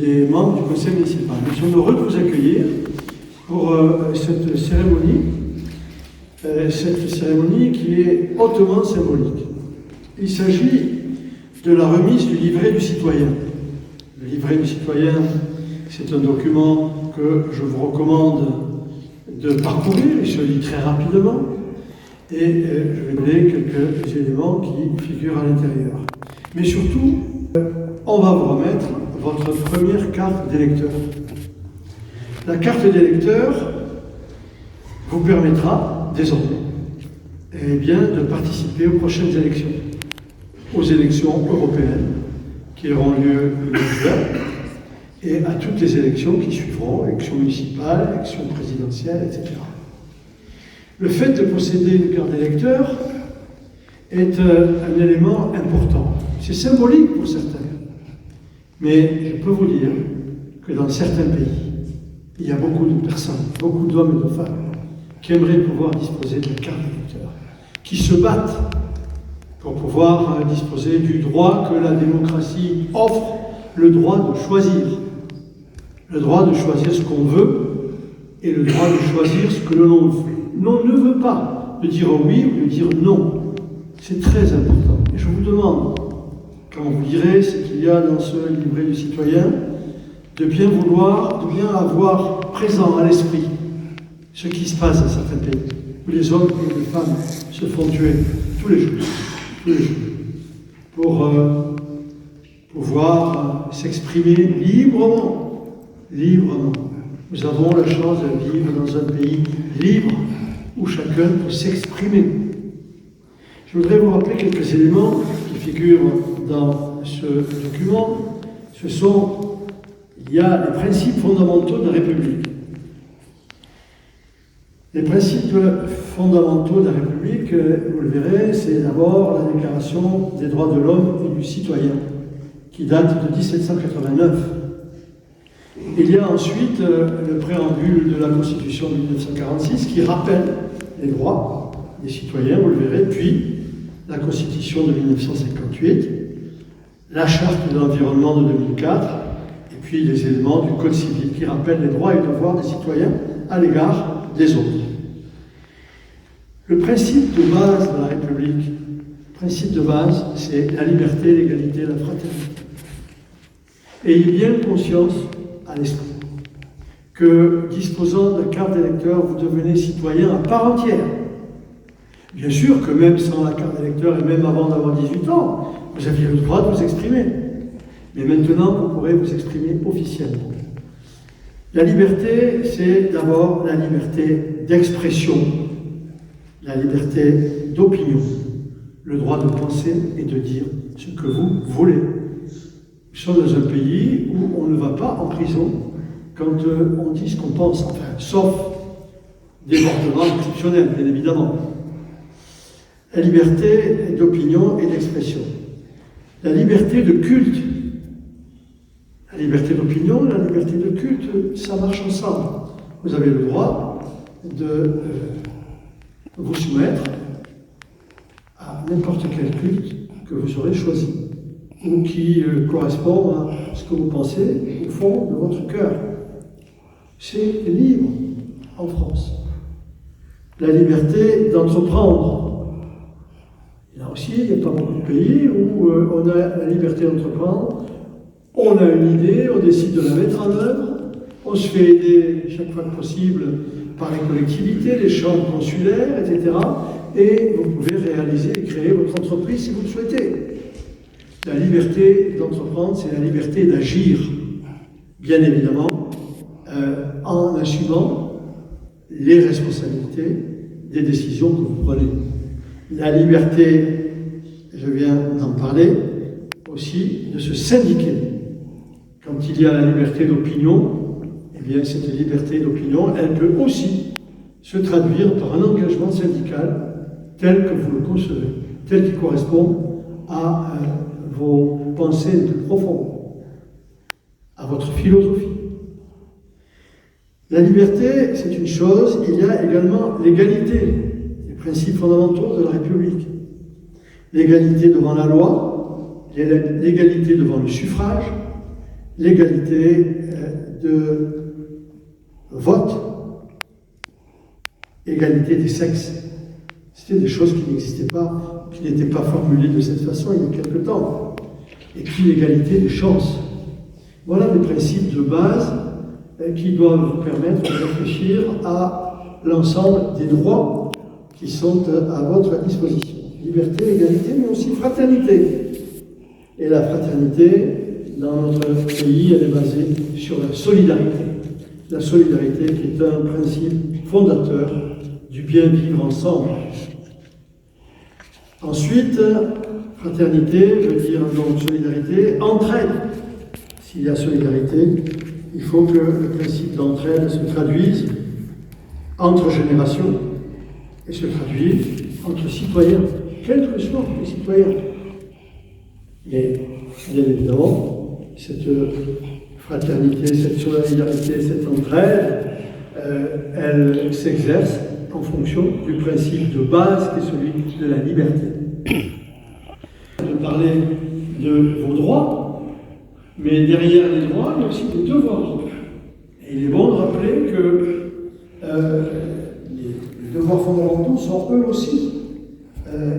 des membres du conseil municipal. Nous sommes heureux de vous accueillir pour cette cérémonie qui est hautement symbolique. Il s'agit de la remise du livret du citoyen. Le livret du citoyen, c'est un document que je vous recommande de parcourir, il se lit très rapidement, et je vais donner quelques éléments qui figurent à l'intérieur. Mais surtout, on va vous remettre votre première carte d'électeur. La carte d'électeur vous permettra désormais de participer aux prochaines élections, aux élections européennes qui auront lieu le 9 juin, et à toutes les élections qui suivront, élections municipales, élections présidentielles, etc. Le fait de posséder une carte d'électeur est un élément important. C'est symbolique pour certains, mais je peux vous dire que dans certains pays, il y a beaucoup de personnes, beaucoup d'hommes et de femmes qui aimeraient pouvoir disposer de la carte d'électeur, qui se battent pour pouvoir disposer du droit que la démocratie offre, le droit de choisir. Le droit de choisir ce qu'on veut et le droit de choisir ce que l'on ne veut pas, de dire oui ou de dire non. C'est très important. Et je vous demande, quand vous lirez ce qu'il y a dans ce livret du citoyen, de bien avoir présent à l'esprit ce qui se passe dans certains pays, où les hommes et les femmes se font tuer tous les jours, pour pouvoir s'exprimer librement. Nous avons la chance de vivre dans un pays libre, où chacun peut s'exprimer. Je voudrais vous rappeler quelques éléments qui figurent dans ce document. Il y a les principes fondamentaux de la République. Les principes fondamentaux de la République, vous le verrez, c'est d'abord la Déclaration des droits de l'homme et du citoyen, qui date de 1789. Il y a ensuite le préambule de la Constitution de 1946 qui rappelle les droits des citoyens, vous le verrez, puis la Constitution de 1958, la Charte de l'environnement de 2004, et puis les éléments du Code civil qui rappellent les droits et devoirs des citoyens à l'égard des autres. Le principe de base de la République, le principe de base, c'est la liberté, l'égalité, la fraternité. Et il y a bien conscience à l'esprit que, disposant de carte d'électeur, vous devenez citoyen à part entière. Bien sûr que même sans la carte d'électeur et même avant d'avoir 18 ans, vous aviez le droit de vous exprimer. Mais maintenant, vous pourrez vous exprimer officiellement. La liberté, c'est d'abord la liberté d'expression, la liberté d'opinion, le droit de penser et de dire ce que vous voulez. Nous sommes dans un pays où on ne va pas en prison quand on dit ce qu'on pense, enfin, sauf débordement exceptionnel, bien évidemment. La liberté d'opinion et d'expression. La liberté de culte. La liberté d'opinion, la liberté de culte, ça marche ensemble. Vous avez le droit de vous soumettre à n'importe quel culte que vous aurez choisi, ou qui correspond à ce que vous pensez au fond de votre cœur. C'est libre en France. La liberté d'entreprendre. Là aussi, il n'y a pas beaucoup de pays où on a la liberté d'entreprendre, on a une idée, on décide de la mettre en œuvre, on se fait aider chaque fois que possible par les collectivités, les chambres consulaires, etc. Et vous pouvez réaliser et créer votre entreprise si vous le souhaitez. La liberté d'entreprendre, c'est la liberté d'agir, bien évidemment, en assumant les responsabilités des décisions que vous prenez. La liberté, je viens d'en parler, aussi de se syndiquer. Quand il y a la liberté d'opinion, eh bien cette liberté d'opinion, elle peut aussi se traduire par un engagement syndical tel que vous le concevez, tel qu'il correspond à vos pensées les plus profondes, à votre philosophie. La liberté, c'est une chose, il y a également l'égalité, les principes fondamentaux de la République. L'égalité devant la loi, l'égalité devant le suffrage, l'égalité de vote, égalité des sexes. C'était des choses qui n'existaient pas, qui n'étaient pas formulées de cette façon il y a quelque temps. Et puis l'égalité des chances. Voilà des principes de base qui doivent vous permettre de réfléchir à l'ensemble des droits qui sont à votre disposition. Liberté, égalité, mais aussi fraternité. Et la fraternité, dans notre pays, elle est basée sur la solidarité. La solidarité qui est un principe fondateur du bien vivre ensemble. Ensuite, fraternité veut dire donc solidarité, entraide. S'il y a solidarité, il faut que le principe d'entraide se traduise entre générations et se traduise entre citoyens, quels que soient les citoyens. Mais, bien évidemment, cette fraternité, cette solidarité, cette entraide, elle s'exerce en fonction du principe de base qui est celui de la liberté. De parler de vos droits, mais derrière les droits, il y a aussi des devoirs. Et il est bon de rappeler que les devoirs fondamentaux sont eux aussi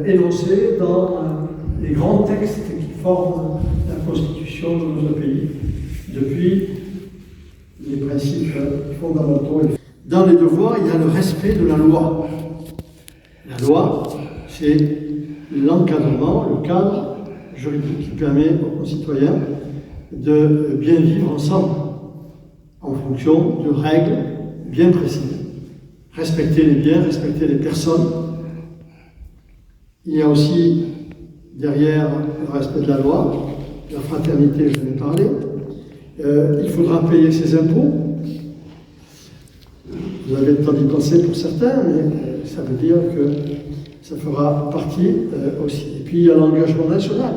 énoncés dans les grands textes qui forment la constitution de notre pays depuis les principes fondamentaux. Dans les devoirs, il y a le respect de la loi. La loi, c'est l'encadrement, le cadre juridique qui permet aux concitoyens de bien vivre ensemble en fonction de règles bien précises. Respecter les biens, respecter les personnes. Il y a aussi derrière le respect de la loi, la fraternité, je vais parler. Il faudra payer ses impôts. Vous avez le temps d'y penser pour certains, mais ça veut dire que ça fera partie aussi. Et puis il y a l'engagement national.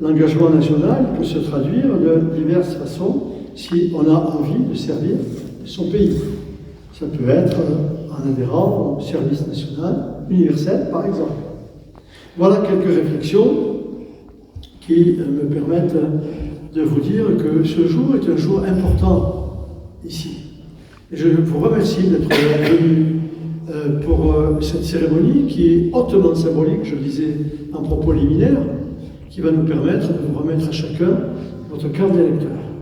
L'engagement national peut se traduire de diverses façons si on a envie de servir son pays. Ça peut être en adhérant au service national universel, par exemple. Voilà quelques réflexions qui me permettent de vous dire que ce jour est un jour important ici. Et je vous remercie d'être venu pour cette cérémonie qui est hautement symbolique, je le disais en propos liminaire, qui va nous permettre de vous remettre à chacun votre carte d'électeur.